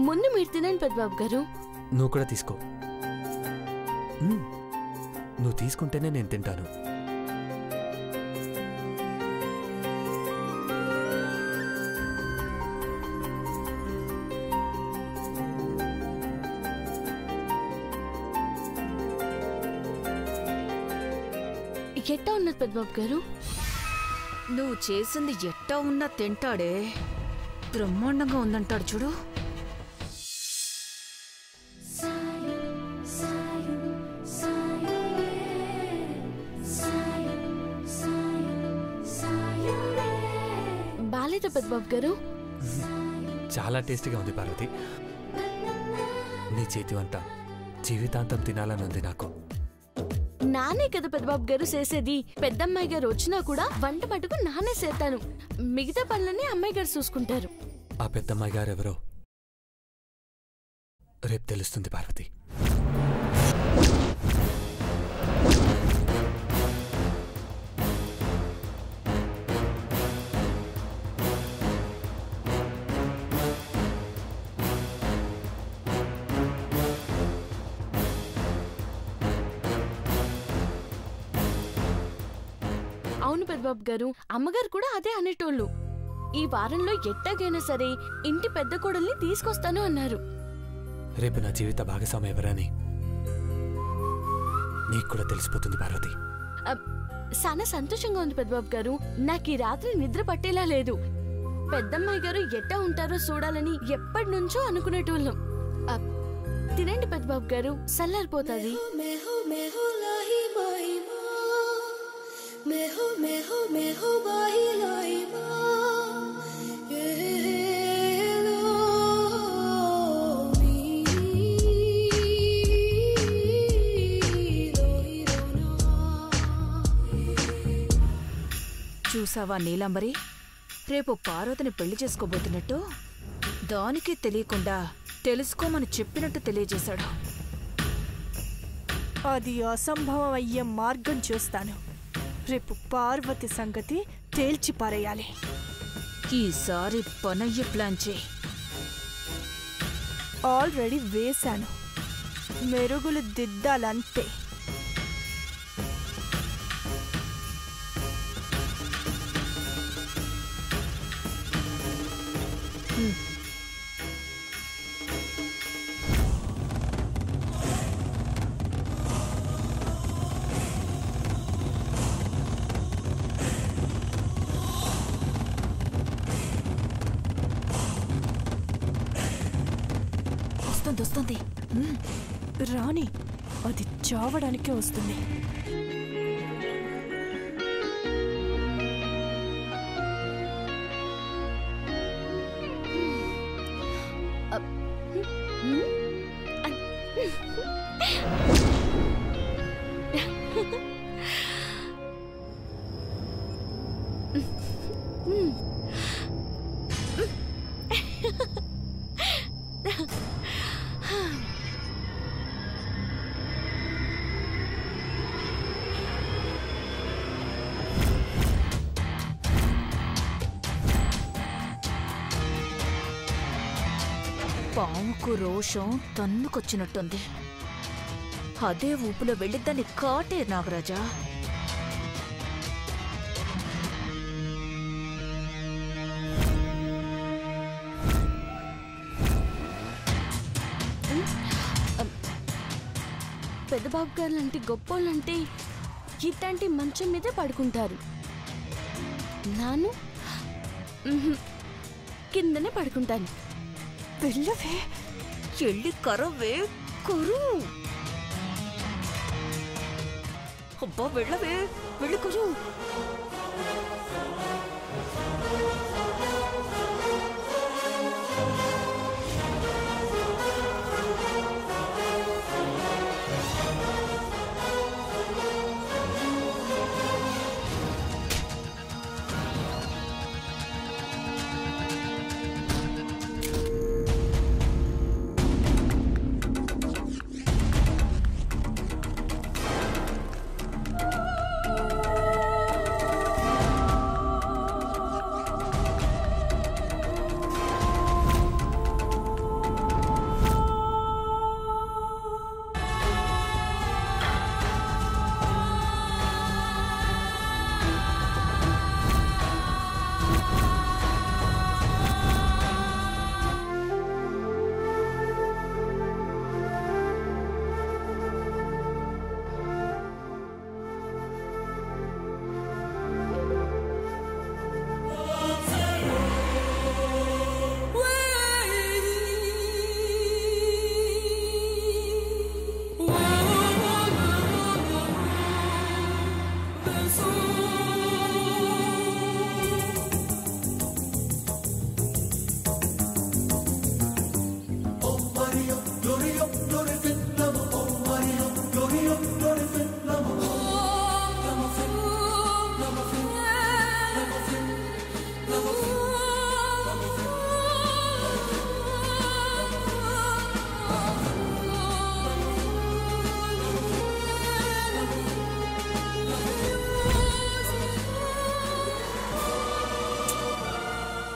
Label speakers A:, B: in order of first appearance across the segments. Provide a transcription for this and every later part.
A: ముందు మీరు తినండి పెద్దబాబు గారు.
B: నువ్వు కూడా తీసుకో. నువ్వు తీసుకుంటేనే నేను తింటాను.
A: ఎట్టా ఉన్నది పెద్దబాబు గారు?
C: నువ్వు చేసింది ఎట్టా ఉన్నా తింటాడే. బ్రహ్మాండంగా ఉందంటాడు చూడు.
A: బాలేదా పెద్దబాబు గారు?
B: చాలా టేస్టీగా ఉంది పార్వతి. నీ చేతి వంట జీవితాంతం తినాలని ఉంది నాకు.
A: నానే కదా పెద్దబాబు గారు చేసేది. పెద్దమ్మాయి గారు వచ్చినా కూడా వంట మటుకు నానే చేస్తాను. మిగతా పనులన్నీ అమ్మాయి గారు చూసుకుంటారు.
B: ఆ పెద్దమ్మాయి గారు ఎవరో రేపు తెలుస్తుంది పార్వతి.
A: అవును పెద్దబాబు గారు, అమ్మగారు కూడా అదే అనేటోళ్ళు. ఈ వారంలో ఎట్టాగైనా సరే ఇంటి పెద్ద కోడల్ని తీసుకొస్తాను అన్నారు.
B: రేపు నా జీవిత భాగస్వామి ఎవరని నీకు కూడా తెలిసిపోతుంది పార్వతి.
A: చాలా సంతోషంగా ఉంది పెద్దబాబు గారు. నాకు ఈ రాత్రి నిద్ర పట్టేలా లేదు. పెద్దమ్మాయి గారు ఎట్టా ఉంటారో చూడాలని ఎప్పటి నుంచో అనుకునేటోళ్ళం. తినండి పెద్దబాబు గారు, సల్లారిపోతుంది.
C: చూసావా నీలాంబరి, రేపు పార్వతిని పెళ్లి చేసుకోబోతున్నట్టు దానికి తెలియకుండా తెలుసుకోమని చెప్పినట్టు తెలియజేశాడు.
D: అది అసంభవం అయ్యే మార్గం చూస్తాను. రేపు పార్వతి సంగతి తేల్చి పారేయాలి.
C: ఈసారి పనయ్య ప్లాన్ చేయి.
D: ఆల్రెడీ వేశాను, మెరుగులు దిద్దాలంతే.
C: వస్తుంది.
D: రాణి, అది చావడానికే వస్తుంది.
C: పాముకు రోషం తన్నుకొచ్చినట్టుంది. అదే ఊపులో వెళ్ళి దాన్ని కాటే నాగరాజా.
A: పెద్దబాబు గారు లాంటి గొప్పోళ్ళంటే ఇట్లాంటి మంచం మీదే పడుకుంటారు. నాను కిందనే పడుకుంటాను.
D: వెళ్ళవే,
C: చెల్లి కరవే కరు. అబ్బా వెళ్ళవే, వెళ్ళి కరు.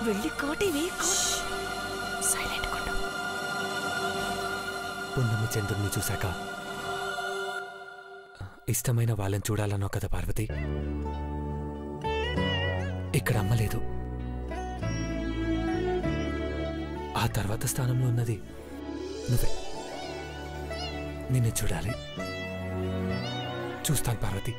C: వెళ్ళి కాటివి.
D: సైలెంట్ కొండు.
B: పున్నమి చంద్రుణ్ణి చూశాక ఇష్టమైన వాళ్ళని చూడాలన్నావు కదా పార్వతి. ఇక్కడ అమ్మలేదు. ఆ తర్వాత స్థానంలో ఉన్నది నువ్వే. నిన్ను చూడాలి. చూస్తాను పార్వతి.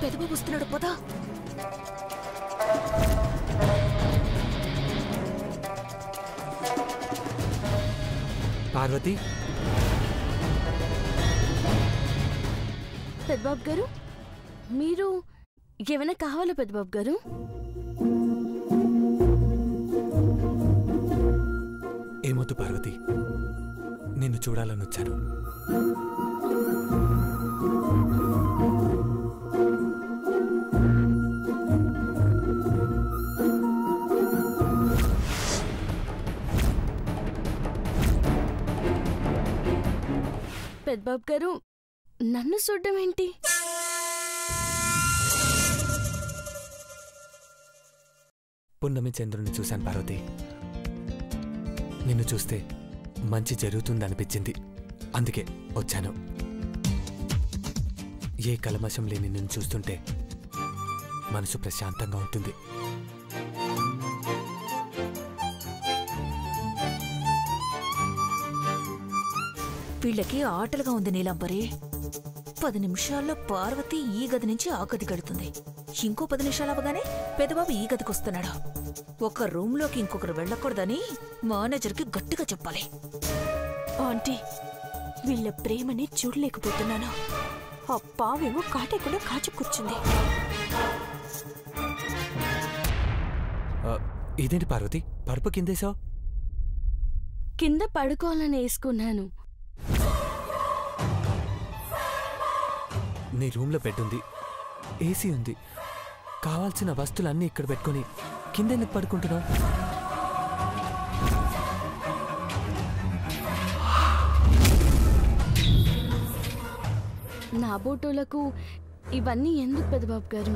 C: పెదబాబు వస్తున్నాడు, పోదా.
B: పార్వతి,
A: పెద్దబాబు గారు, మీరు ఏమైనా కావాలా పెద్దబాబు గారు?
B: ఏమొద్దు పార్వతి, నిన్ను చూడాలని వచ్చాను.
A: పెద్దబాబు గారు, నన్ను చూడడం ఏంటి?
B: పున్నమి చంద్రుని చూశాను పార్వతి. నిన్ను చూస్తే మంచి జరుగుతుందనిపించింది. అందుకే వచ్చాను. ఏ కల్మషం లేని నిన్ను చూస్తుంటే మనసు ప్రశాంతంగా ఉంటుంది.
C: వీళ్ళకి ఆటలుగా ఉంది నీలాంబరి. 10 నిమిషాల్లో పార్వతి ఈ గది నుంచి ఆ గది గడుతుంది. ఇంకో 10 నిమిషాలు అవగానే పెదబాబు ఈ గదికొస్తున్నాడు. ఒక రూమ్లోకి ఇంకొకరు వెళ్ళకూడదని మేనేజర్కి గట్టిగా చెప్పాలి.
D: ఆంటీ, వీళ్ళ ప్రేమని చూడలేకపోతున్నాను. ఆ పావేమో కాటేకుండా కాచి కూర్చుంది.
B: ఇదేంటి పార్వతి, పరుపు కిందేసావు?
A: కింద పడుకోవాలని వేసుకున్నాను.
B: నీ రూమ్లో బెడ్ ఉంది, ఏసీ ఉంది. కావాల్సిన వస్తువులన్నీ ఇక్కడ పెట్టుకొని కింద ఎందుకు పడుకుంటున్నావు?
A: నా బోటోలకు ఇవన్నీ ఎందుకు పెద్దబాబు గారు?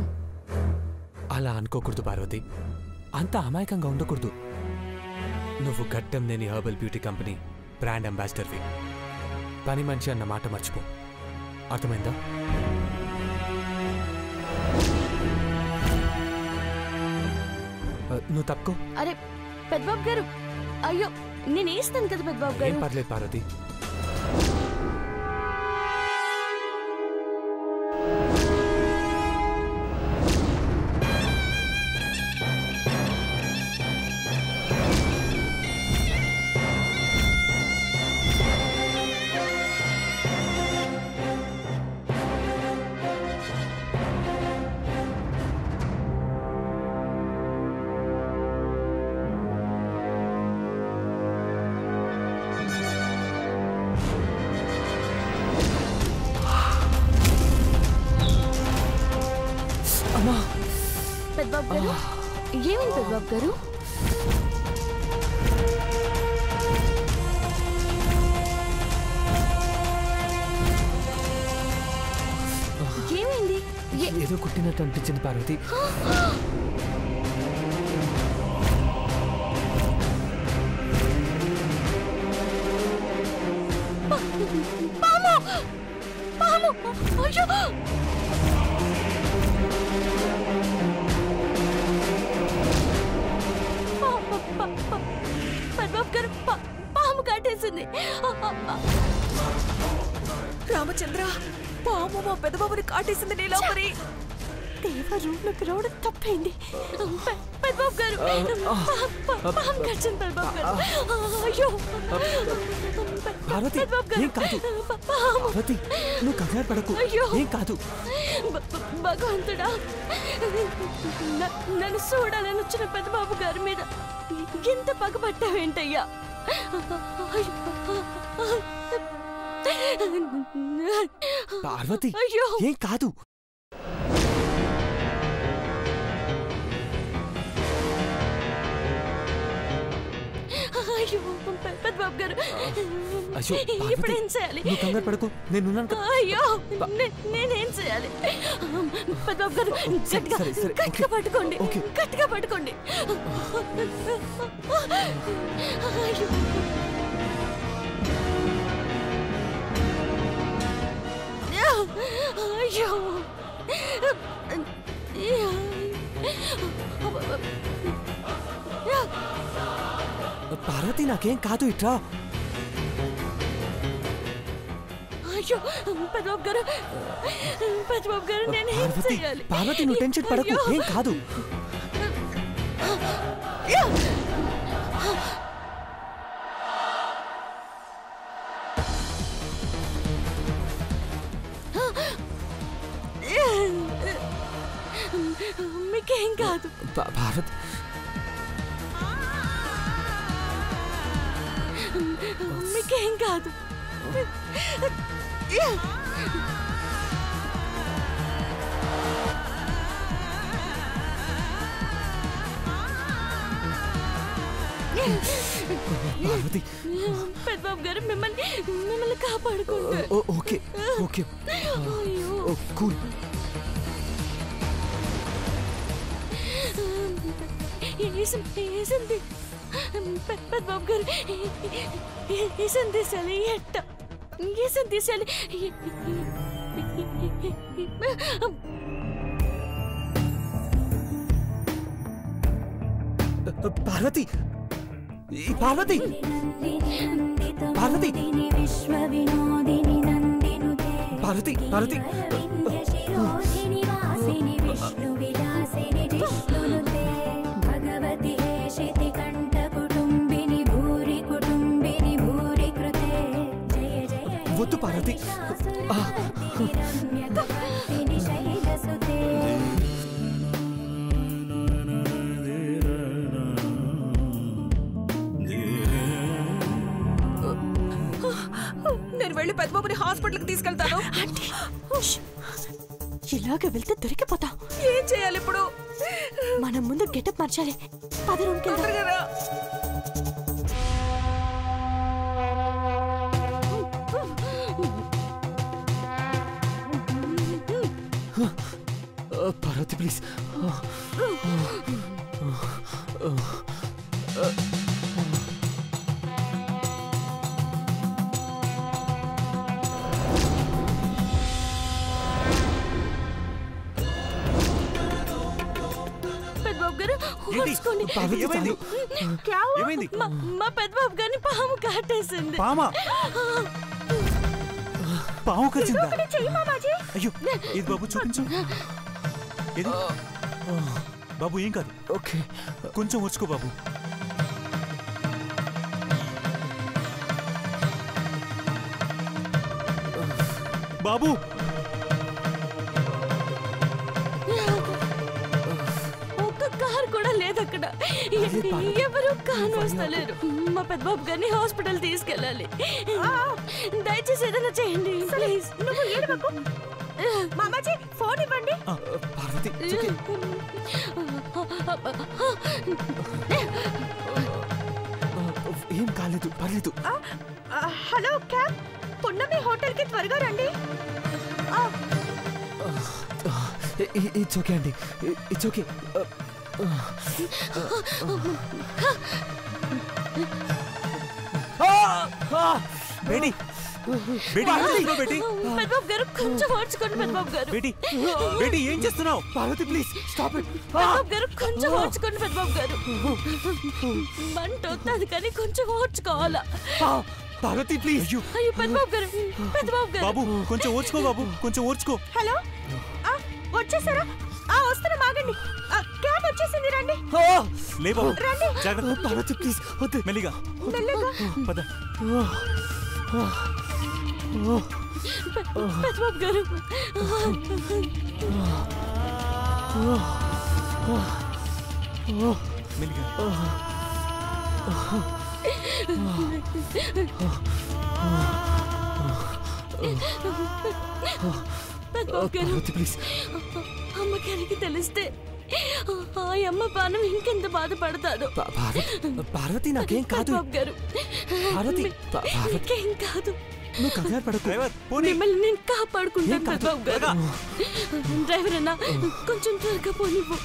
B: అలా అనుకోకూడదు పార్వతి, అంత అమాయకంగా ఉండకూడదు. నువ్వు గట్టం లేని హెర్బల్ బ్యూటీ కంపెనీ బ్రాండ్ అంబాసిడర్వి. పని మనిషి అన్న మాట మర్చిపో, అర్థమైందా? నువ్వు తప్పుకో.
A: అరే పెద్దబాబు గారు, అయ్యో నేను వేస్తాను కదా పెద్దబాబు
B: ఏం
A: గారు.
B: పర్లేదు పార్వతి.
A: పెద్దబాబు గారు, ఏమైంది పెద్దబాబు గారు? ఏమైంది?
B: ఏదో కుట్టినట్టు అనిపించింది పార్వతి.
A: పాము! పాము! అయ్యో! పెద్దబాబు గారు, పాము కాటేసింది.
C: రామచంద్ర, పాము మా పెదబాబుని కాటేసింది నీలాంబరి.
D: దేవ రూమ్లోకి రావడం తప్పైంది.
A: పెద్దబాబు గారు పాము కరిచింది పెద్దబాబు గారు. అయ్యో
B: పార్వతి ఏం కాదు. పార్వతి నువ్వు కంగారు పడకు. ఏం కాదు.
A: భగవంతుడా, నన్ను చూడాలని వచ్చిన పెద్దబాబు గారి మీద ఎంత పగబట్టావేంటయ్యా?
B: పార్వతి ఏం కాదు.
A: అయ్యో పెద్దబాబు గారు,
B: అయ్యో
A: ఇప్పుడు ఏం చేయాలి?
B: నువ్వు కంగారు పడకు, నేనున్నాను.
A: అయ్యో నేనేం చేయాలి? పెద్దబాబు గారు గట్టిగా పట్టుకోండి, గట్టిగా పట్టుకోండి. అయ్యో
B: పార్వతి నాకేం కాదు. ఇట్రా.
A: అయ్యో పెద్దబాబు గారు, పెద్దబాబు గారు నేను ఏం చేయాలి?
B: పార్వతి నువ్వు టెన్షన్ పడకు, ఏం కాదు.
A: మీకేం కాదు.
B: పార్వతి
A: మీకేం కాదు.
B: పార్వతి
A: పెద్దబాబు గారు మిమ్మల్ని కాపాడుకుంటారు.
B: Okay okay cool.
A: వేసింది పెద్దబాబు గారు, వేసింది తీసాలి. ఎట్ట వేసింది తీసాలి.
B: పార్వతి పార్వతి పార్వతి పార్వతి పార్వతి వద్దు పార్వతి.
C: నేను వెళ్ళి పెద్దబాబుని హాస్పిటల్కి తీసుకెళ్తాను.
A: ఇలాగ వెళ్తే దొరికిపోతాం.
C: ఏం చేయాలి ఇప్పుడు?
A: మనం ముందు గెటప్ మార్చాలి. 10 రూమ్కి
B: పార్వతి ప్లీజ్.
A: పెద్దబాబు గారు ఓర్చుకోండి. మా పెద్దబాబు గారిని పాము కాటేసింది.
E: పాము కరిచిందా? అయ్యో ఇది బాబు చూపించు. బాబు ఏం కాదు.
B: ఓకే
E: కొంచెం వచ్చుకో బాబు. బాబు
A: ఒక్క కార్ కూడా లేదు అక్కడ. ఎవరు కాను వస్తలేరు. మా పెద్దబాబు గారిని హాస్పిటల్ తీసుకెళ్ళాలి. దయచేసి ఏదైనా చేయండి ప్లీజ్. నువ్వు ఏడవకు. మామాజీ ఫోన్ ఇవ్వండి.
B: పార్వతి ఏం కాలేదు, పర్లేదు.
A: హలో క్యాబ్, పున్నమి హోటల్ కి త్వరగా రండి.
B: ఇట్స్ ఓకే అండి, ఇట్స్ ఓకే.
E: బేటీ
A: పెద్దబాబు గారు కొంచెం ఓర్చుకోండి. పెద్దబాబు గారు
E: బేటీ ఏం చేస్తున్నావు?
B: Parvati please stop it.
A: పెద్దబాబు గారు కొంచెం ఓర్చుకోండి. పెద్దబాబు గారు మంట అవుతుంది కానీ కొంచెం ఓర్చుకోవాలా.
B: పార్వతి ప్లీజ్.
A: అయ్యో పెద్దబాబు గారు, పెద్దబాబు గారు
E: బాబు కొంచెం ఓర్చుకో బాబు, కొంచెం ఓర్చుకో.
A: హలో వచ్చేసారా? వస్తున్నా, ఆగండి. క్యాబ్
C: వచ్చేసింది రండి
E: లే బాబు
C: రండి
E: జాగ్రత్త పార్వతి ప్లీజ్ వద్దు మెల్లిగా పద
A: పెద్దబాబు గారు
E: మెల్లిగా
A: పెద్దబాబు గారు
E: ప్లీజ్
A: అమ్మగారికి తెలిస్తే ఆ అమ్మ పానం ఇంకెంత బాధపడతాదో.
B: పార్వతి నాకేం కాదు
A: పెద్దబాబు గారు
B: పార్వతి
A: ఇంకేం కాదు.
B: నువ్వు కంగారు పడకు
E: డ్రైవర్ పోనీ
A: మిమ్మల్ని నేను కాపాడుకుంటాను పెద్దబాబు గారు. డ్రైవర్ అన్నా కొంచెం త్వరగా పోనివ్వు.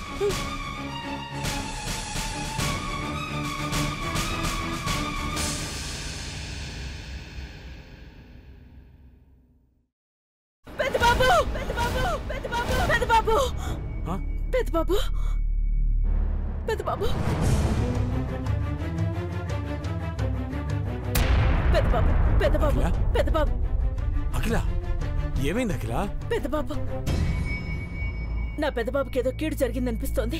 A: పెద్దబాబు పెద్దబాబు పెద్దబాబు పెద్దబాబు పెద్దబాబు పెద్దబాబు పెద్దబాబు పెద్దబాబు పెద్దబాబు
B: అఖిల ఏమైంది అఖిల?
A: పెద్దబాబు నా పెద్దబాబుకి ఏదో కీడు జరిగిందనిపిస్తోంది.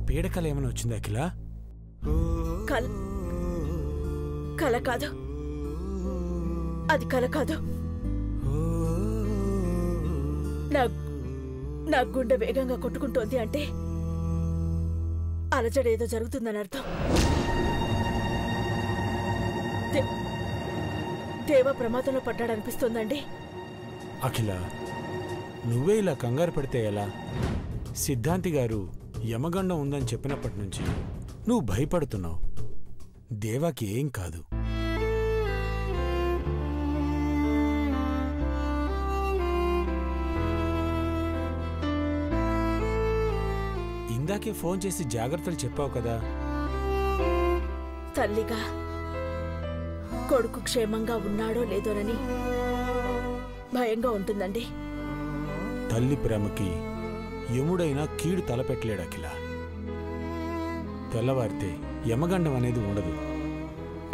B: పీడకల ఏమైనా వచ్చింది అఖిల?
A: కల కాదు, అది కల కాదు. నా గుండె వేగంగా కొట్టుకుంటోంది అంటే అలజడ ఏదో జరుగుతుందని అర్థం. దేవ ప్రమాదంలో పడ్డాడనిపిస్తోందండి.
F: అఖిల నువ్వే ఇలా కంగారు పడితే ఎలా? సిద్ధాంతి గారు యమగండం ఉందని చెప్పినప్పటి నుంచి నువ్వు భయపడుతున్నావు. దేవాకి ఏం కాదు. ఇందాకే ఫోన్ చేసి జాగ్రత్తలు చెప్పావు కదా.
A: తల్లిగా కొడుకు క్షేమంగా ఉన్నాడో లేదోనని భయంగా ఉంటుందండి.
F: తల్లి ప్రేమకి యముడైనా కీడు తలపెట్టలేడు అఖిల. తెల్లవారితే యమగండం అనేది ఉండదు.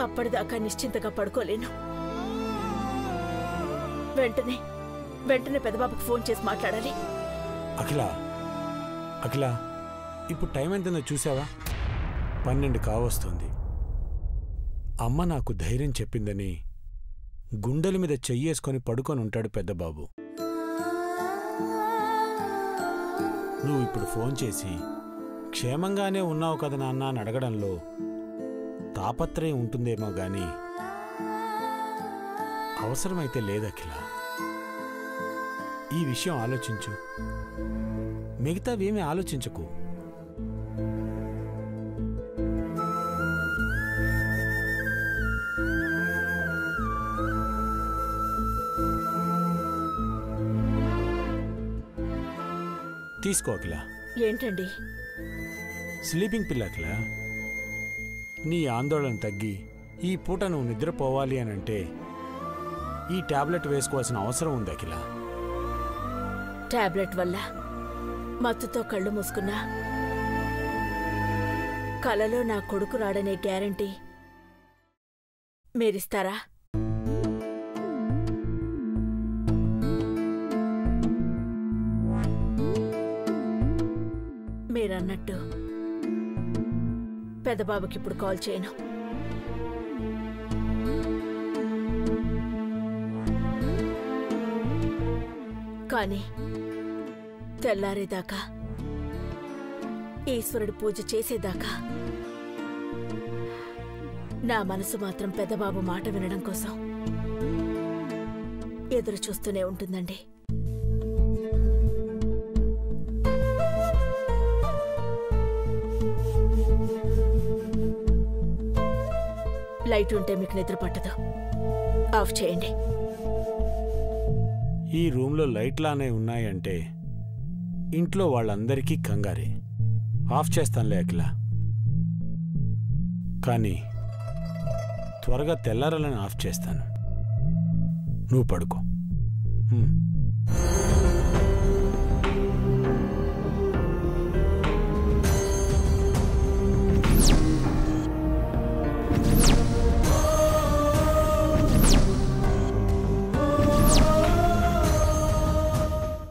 A: అప్పటిదాకా నిశ్చింతగా పడుకోలేను. వెంటనే పెద్దబాబుకి ఫోన్ చేసి మాట్లాడాలి.
F: అఖిల అఖిల ఇప్పుడు టైం ఎంతుందో చూసావా? 12 కావస్తుంది. అమ్మ నాకు ధైర్యం చెప్పిందని గుండెల మీద చెయ్యేసుకొని పడుకొని ఉంటాడు పెద్దబాబు. నువ్వు ఇప్పుడు ఫోన్ చేసి క్షేమంగానే ఉన్నావు కదా నాన్న అని అడగడంలో తాపత్రయం ఉంటుందేమో గాని అవసరమైతే లేదఖిల. ఈ విషయం ఆలోచించు, మిగతావేమీ ఆలోచించకు. తీసుకో అఖిల.
A: ఏంటండి?
F: స్లీపింగ్ పిల్ అఖిల. నీ ఆందోళన తగ్గి ఈ పూట నువ్వు నిద్రపోవాలి అనంటే ఈ టాబ్లెట్ వేసుకోవాల్సిన అవసరం ఉంది అఖిల.
A: టాబ్లెట్ వల్ల మత్తుతో కళ్ళు మూసుకున్నా కలలో నా కొడుకు రాడనే గ్యారంటీ మీరిస్తారా? మీరన్నట్టు పెద్దబాబుకి ఇప్పుడు కాల్ చేయను. కానీ తెల్లారేదాకా ఈశ్వరుడి పూజ చేసేదాకా నా మనసు మాత్రం పెద్దబాబు మాట వినడం కోసం ఎదురు చూస్తూనే ఉంటుందండి. లైట్ ఉంటే మీకు నిద్ర పట్టదు. ఆఫ్ చేయండి.
F: ఈ రూమ్లో లైట్లానే ఉన్నాయంటే ఇంట్లో వాళ్ళందరికీ కంగారే. ఆఫ్ చేస్తానులే అఖిల. కానీ త్వరగా తెల్లారాలని ఆఫ్ చేస్తాను. నువ్వు పడుకో.